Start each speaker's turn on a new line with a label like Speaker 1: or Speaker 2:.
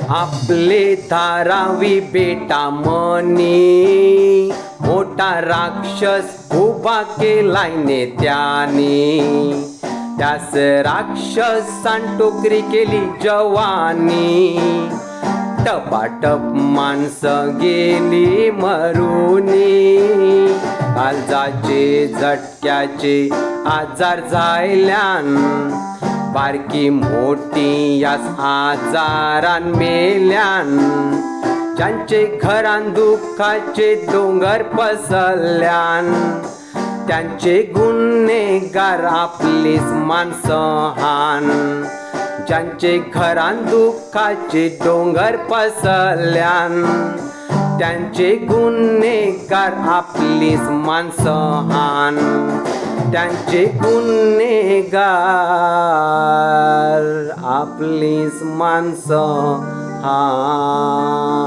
Speaker 1: आपले धारावी बेटा मनी मोठा राक्षस उभा केलाय नेत्याने. त्यास राक्षसान टोकरी केली जवानी. टपाटप माणसं गेली मरुनी. काळजाचे झटक्याचे आजार झाल्यान बारकी मोठी याच आजारान मेल्यान. ज्यांचे घरान दुःखाचे डोंगर पसरल्यान त्यांचे गुन्हेगार आपलीच माणसं हान. ज्यांचे घरान दुःखाचे डोंगर पसरल्यान त्यांचे गुन्हेगार आपलीच माणसं हान. त्यांचे गुन्हेगार आपलीच माणसं हान.